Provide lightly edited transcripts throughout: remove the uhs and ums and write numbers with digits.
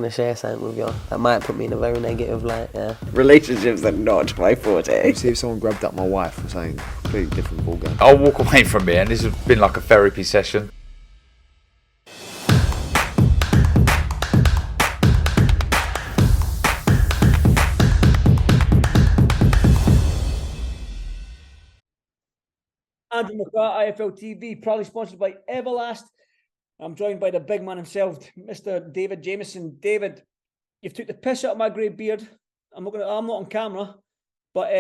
to share something with you that might put me in a very negative light. Yeah. Relationships are not my forte. See if someone grabbed up my wife or something completely different ballgame. I'll walk away from here, and this has been like a therapy session. Andrew McCART, IFL TV, proudly sponsored by Everlast. I'm joined by the big man himself, Mr. David Jamieson. David, you've took the piss out of my grey beard. I'm not on camera, but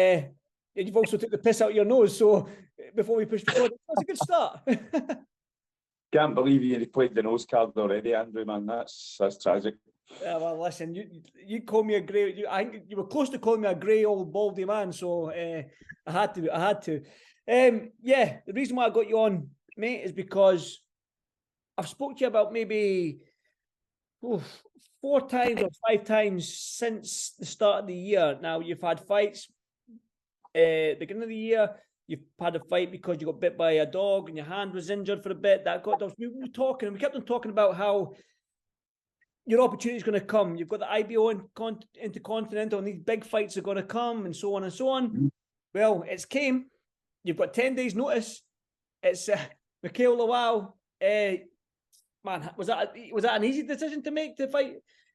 you've also took the piss out of your nose. So before we push forward, that's a good start. Can't believe you played the nose card already, Andrew, man. That's tragic. Yeah, well, listen, you call me a grey. I think you were close to calling me a grey old baldy man, so I had to. Yeah, the reason why I got you on, mate, is because I've spoke to you about maybe 4 times or 5 times since the start of the year. Now, you've had fights beginning of the year. You've had a fight because you got bit by a dog and your hand was injured for a bit. We were kept on talking about how your opportunity is going to come. You've got the IBO Intercontinental, and these big fights are going to come, and so on and so on. Mm-hmm. Well, it's came. You've got 10 days' notice. It's Mikael Lawal. Man, was that an easy decision to make to fight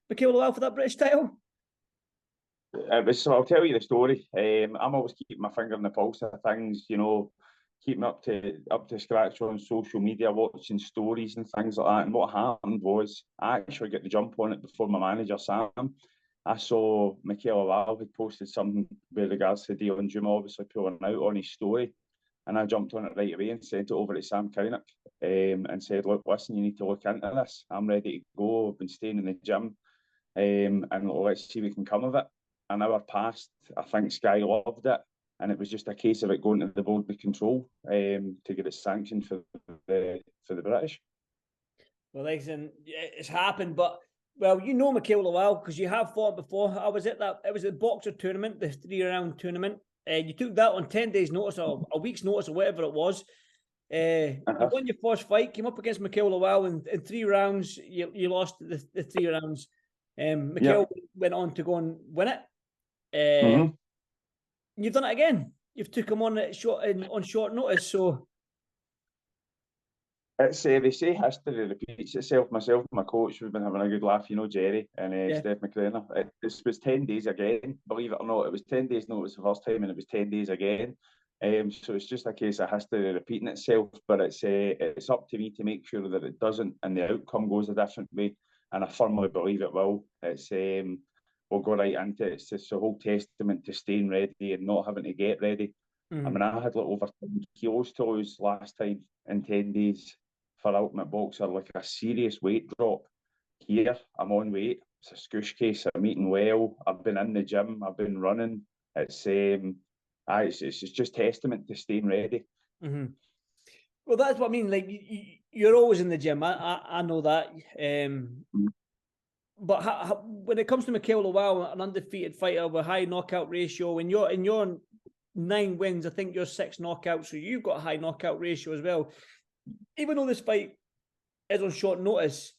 Mikael Lawal for that British title? So I'll tell you the story. I'm always keeping my finger on the pulse of things, you know, keeping up to scratch on social media, watching stories and things like that. And what happened was I actually got the jump on it before my manager, Sam. I saw Mikael Lawal had posted something with regards to Dion Juma obviously pulling out on his story. And I jumped on it right away and sent it over to Sam Kynick and said, look, listen, you need to look into this. I'm ready to go. I've been staying in the gym and let's see what can come of it. An hour passed. I think Sky loved it. And it was just a case of it going to the board of control to get it sanctioned for the British. Well, listen, it's happened, but well, you know Mikael Lawal because you have fought before. I was at that. It was the boxer tournament, the 3-round tournament. You took that on 10 days' notice or a week's notice or whatever it was. You won your first fight, came up against Mikael Lawal in 3 rounds. You lost the 3 rounds. Mikael went on to go and win it. You've done it again. You've took him on short notice. So it's they say history repeats itself. Myself and my coach, we've been having a good laugh, you know, Jerry and Steph McLennan. This was 10 days again, believe it or not. It was 10 days notice the first time and it was 10 days again. So it's just a case of history repeating itself, but it's up to me to make sure that it doesn't and the outcome goes a different way. And I firmly believe it will. It's we'll go right into it. It's just a whole testament to staying ready and not having to get ready. I mean, I had over 10 kilos to lose last time in 10 days. For Ultimate Boxer, like a serious weight drop. Here, I'm on weight. It's a scoosh case. I'm eating well. I've been in the gym. I've been running. It's just testament to staying ready. Mm-hmm. Well, that's what I mean. Like you're always in the gym. I know that. But when it comes to Mikael Lawal, an undefeated fighter with a high knockout ratio, in your 9 wins, I think you're 6 knockouts, so you've got a high knockout ratio as well. Even though this fight is on short notice,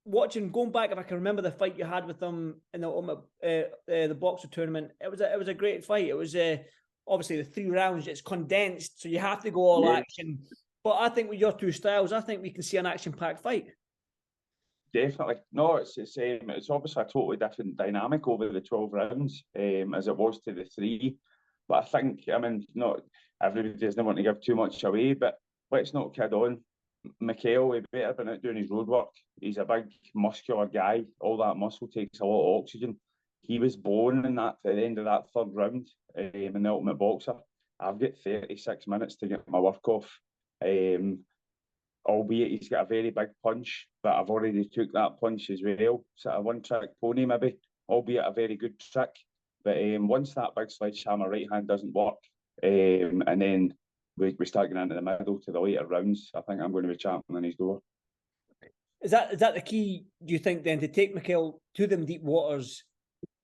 going back, if I can remember the fight you had with them in the boxer tournament, it was a great fight. It was obviously the 3 rounds. It's condensed, so you have to go all action. But I think with your 2 styles, I think we can see an action-packed fight. Definitely. No, it's obviously a totally different dynamic over the 12 rounds as it was to the 3. But I think, not everybody doesn't want to give too much away, but let's not kid on. Mikael, he better been out doing his road work. He's a big, muscular guy. All that muscle takes a lot of oxygen. He was born at the end of that 3rd round in the Ultimate Boxer. I've got 36 minutes to get my work off. Albeit he's got a very big punch, but I've already took that punch as well. Sort of one-trick pony maybe, albeit a very good trick. But once that big sledgehammer right hand doesn't work, and then we start getting into the middle to the later rounds, I think I'm going to be champing on his door. Is that the key, do you think, then, to take Mikael to them deep waters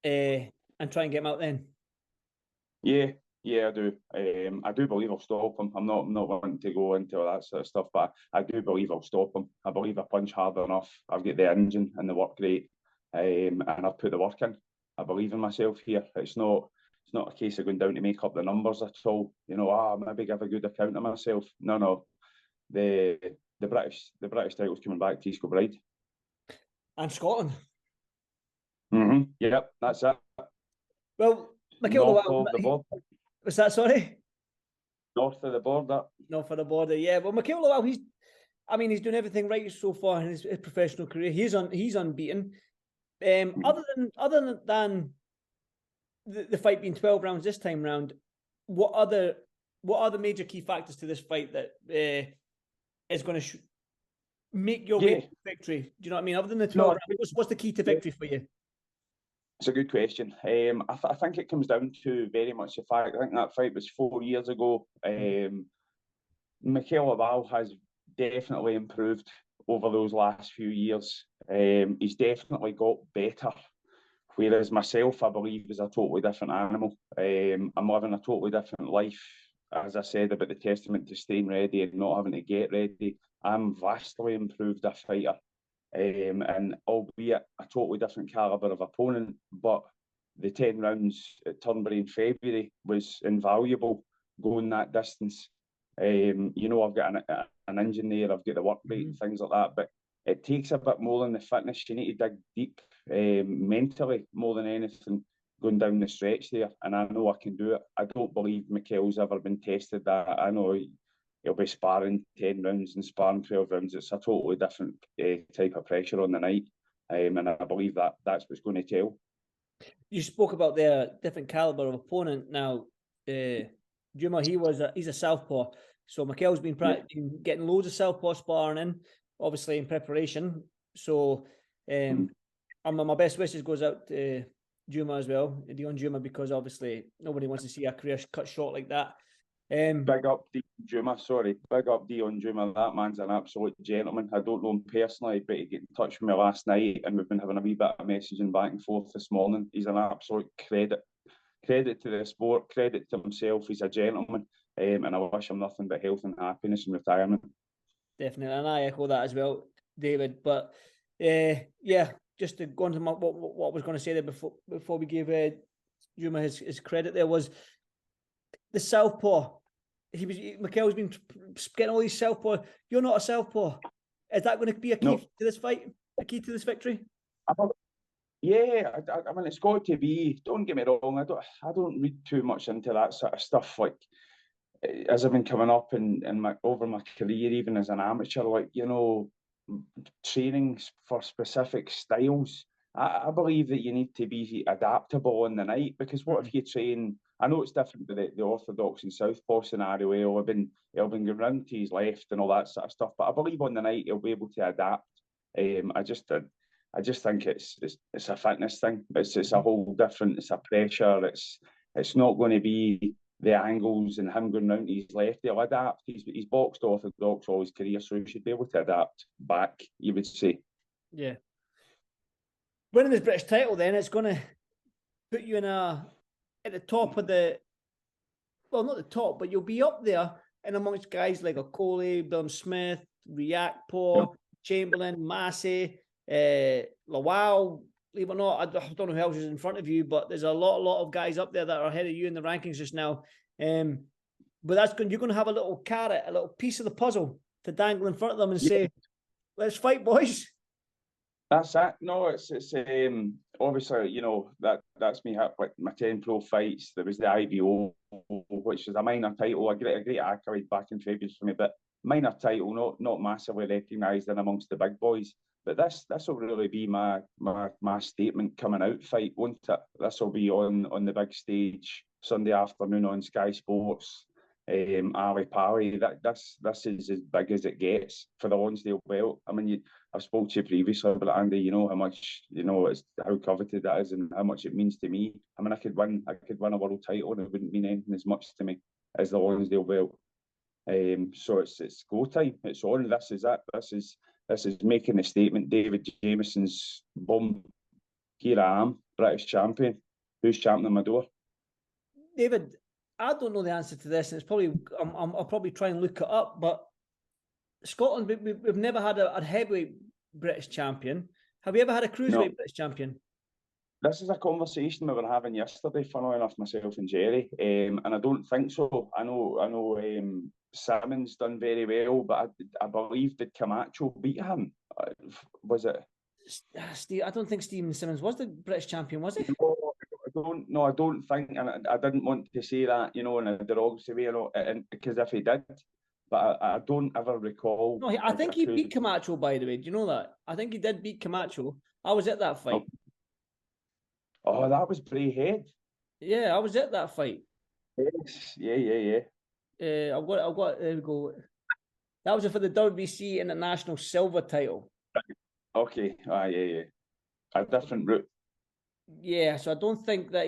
and try and get him out then? Yeah, I do. I do believe I'll stop him. I'm not wanting to go into all that sort of stuff, but I do believe I'll stop him. I believe I punch hard enough. I've got the engine and the work rate. and I've put the work in. I believe in myself here. It's not a case of going down to make up the numbers at all. You know, maybe give a good account of myself. No. The British title's coming back to East Kilbride. And Scotland. Yep, that's it. Well, Mikael North Lawal, of the border. was that, sorry? North of the border. North of the border, yeah. Well, Mikael Lawal, he's doing everything right so far in his professional career. He's unbeaten. Other than the fight being 12 rounds this time round, what are the major key factors to this fight that is going to make your way to victory? Do you know what I mean? Other than the 12 rounds, what's the key to victory for you? It's a good question. I think it comes down to very much the fact, I think that fight was 4 years ago. Mikael Lawal has definitely improved over those last few years. He's definitely got better. Whereas myself, I believe, is a totally different animal. I'm living a totally different life. As I said about the testament to staying ready and not having to get ready, I'm vastly improved a fighter. And albeit a totally different calibre of opponent, but the 10 rounds at Turnberry in February was invaluable going that distance. You know, I've got an engine there, I've got the work rate and things like that, but it takes a bit more than the fitness. You need to dig deep mentally more than anything going down the stretch there, and I know I can do it. I don't believe Mikael's ever been tested that. I know he'll be sparring 10 rounds and sparring 12 rounds. It's a totally different type of pressure on the night, and I believe that's what's going to tell. You spoke about the different calibre of opponent. Now, Juma, he's a southpaw, so Mikael's been practicing, getting loads of southpaw sparring in, obviously in preparation. So, my best wishes goes out to Juma as well, Dion Juma, because obviously nobody wants to see a career cut short like that. Big up Dion Juma, sorry. Big up Dion Juma. That man's an absolute gentleman. I don't know him personally, but he got in touch with me last night and we've been having a wee bit of messaging back and forth this morning. He's an absolute credit to the sport, credit to himself. He's a gentleman, and I wish him nothing but health and happiness in retirement. Definitely, and I echo that as well, David. But just to go on to what I was going to say there before we gave Juma his credit, there was the southpaw. Mikael's been getting all these southpaw. You're not a southpaw. Is that going to be a key to this fight? A key to this victory? Yeah, I mean, it's got to be. Don't get me wrong. I don't read too much into that sort of stuff. Like, as I've been coming up over my career, even as an amateur, like, you know, training for specific styles. I believe that you need to be adaptable on the night, because what if you train? I know it's different with the orthodox and southpaw scenario where he'll been going round to his left and all that sort of stuff. But I believe on the night he'll be able to adapt. I just think it's a fitness thing. It's a whole different. It's a pressure. It's not going to be the angles and him going round to his left. He'll adapt. He's boxed orthodox all his career, so he should be able to adapt back, you would say. Yeah. Winning this British title, then, it's going to put you at the top of well, not the top, but you'll be up there and amongst guys like Okole, Bill Smith, Riakpo, Chamberlain, Massey, Lawal. Believe it or not, I don't know who else is in front of you, but there's a lot of guys up there that are ahead of you in the rankings just now. But you're going to have a little carrot, a little piece of the puzzle to dangle in front of them and say, "Let's fight, boys." That's it. No, it's obviously, you know, that's me like my 10 pro fights. There was the IBO, which is a minor title, a great accolade back in February for me, but minor title, not massively recognised in amongst the big boys. But this will really be my statement coming out fight, won't it? This will be on the big stage Sunday afternoon on Sky Sports. Ali Pally, this is as big as it gets for the Lonsdale belt. I mean, I've spoke to you previously about Andy. You know how much, you know, it's how coveted that is and how much it means to me. I mean, I could win a world title and it wouldn't mean anything as much to me as the Lonsdale belt. So it's go time. It's on. This is it. This is making the statement. David Jamieson's boom. Here I am, British champion. Who's champing on my door? David, I don't know the answer to this, and it's probably I'll probably try and look it up. But Scotland, we've never had a heavyweight British champion. Have you ever had a cruiserweight No. British champion? This is a conversation we were having yesterday, funnily enough, myself and Jerry, and I don't think so. I know. Simmons done very well, but I believe did Camacho beat him? Was it? Steve, I don't think Stephen Simmons was the British champion, was he? No, I don't think, and I didn't want to say that, in a derogatory way, and because if he did, but I don't ever recall. No, I think he beat Camacho, by the way. Do you know that? I think he did beat Camacho. I was at that fight. Oh, that was Bray Head. Yeah, I was at that fight. Yes, yeah. I've got. There we go. That was for the WBC International Silver title. Okay. Yeah. A different route. Yeah, so I don't think that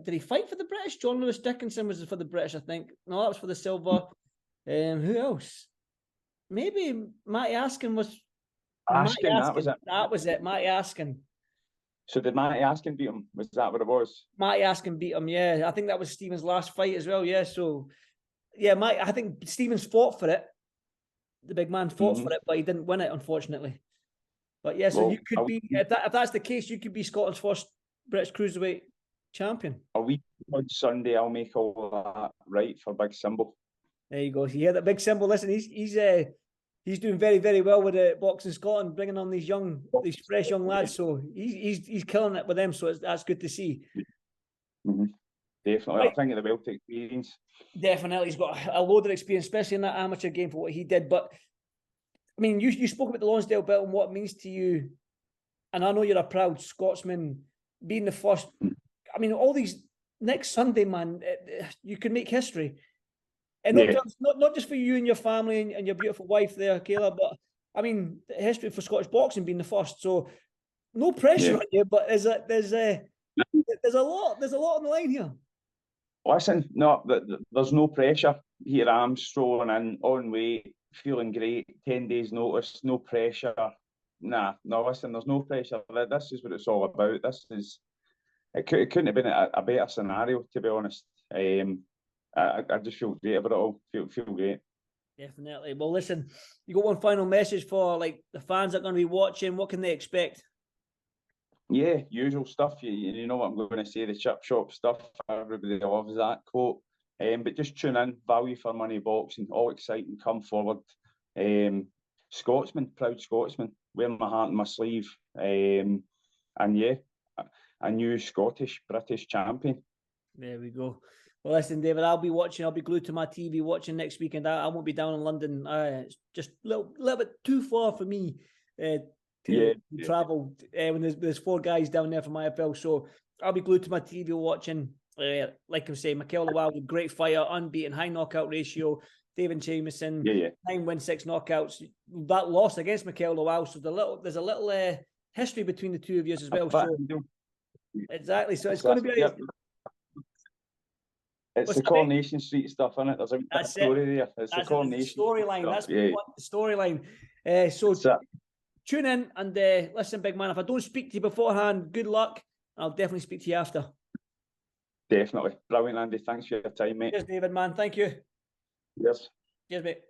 did he fight for the British? John Lewis Dickinson was for the British, I think. No, that was for the silver. Who else? Maybe Matty Askin was. Askin, that was it. That was it. Matty Askin. So did Matty Askin beat him? Was that what it was? Matty Askin beat him. Yeah, I think that was Stevens' last fight as well. Yeah, so yeah, I think Stevens fought for it. The big man fought for it, but he didn't win it, unfortunately. But yeah, so you could be if that's the case, you could be Scotland's first British cruiserweight champion. A week on Sunday, I'll make all that right for Big Symbol. There you go. You hear that, Big Symbol? Listen, he's doing very, very well with the boxing Scotland, bringing on these fresh young lads. So he's killing it with them. So that's good to see. Mm-hmm. Definitely, right. I think of the welter experience. Definitely, he's got a load of experience, especially in that amateur game for what he did. But I mean, you spoke about the Lonsdale belt and what it means to you, and I know you're a proud Scotsman, being the first. I mean, all these next Sunday, man, you can make history. And not just for you and your family and your beautiful wife there, Kayla, but I mean, history for Scottish boxing being the first. So no pressure on you, but there's a lot on the line here. Listen, no, there's no pressure. Here I am strolling in on weight, feeling great. 10 days notice, no pressure. No, listen, there's no pressure. This is what it's all about. It couldn't have been a better scenario, to be honest. I just feel great about it all. Feel great. Definitely. Well, listen, you got one final message for like the fans that are going to be watching. What can they expect? Yeah, usual stuff. You know what I'm going to say, the chip shop stuff. Everybody loves that quote. But just tune in, value for money boxing, all exciting, come forward. Scotsman, proud Scotsman, wearing my heart on my sleeve. And yeah, a new Scottish, British champion. There we go. Well, listen, David, I'll be watching. I'll be glued to my TV watching next weekend. I won't be down in London. It's just a little bit too far for me to travel when there's four guys down there from IFL. So I'll be glued to my TV watching. Like I'm saying, Mikael Lawal, a great fighter, unbeaten, high knockout ratio. David Jamieson, 9 wins, 6 knockouts. That loss against Mikael Lawal. So there's a little history between the two of you as well. So, exactly. So it's going to be. It's the Coronation Street stuff, isn't it? There's a story there. It's the Coronation storyline. That's what we want, the storyline. So tune in and listen, big man. If I don't speak to you beforehand, good luck. I'll definitely speak to you after. Definitely. Brilliant, Andy. Thanks for your time, mate. Cheers, David, man. Thank you. Yes. Cheers, mate.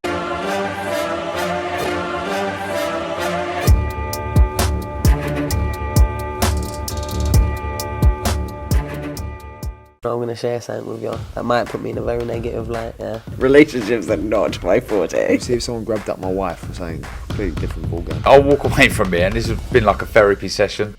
I'm going to share something with you that might put me in a very negative light, yeah. Relationships are not my forte. See if someone grabbed up my wife or something, completely different ballgame. I'll walk away from it, and this has been like a therapy session.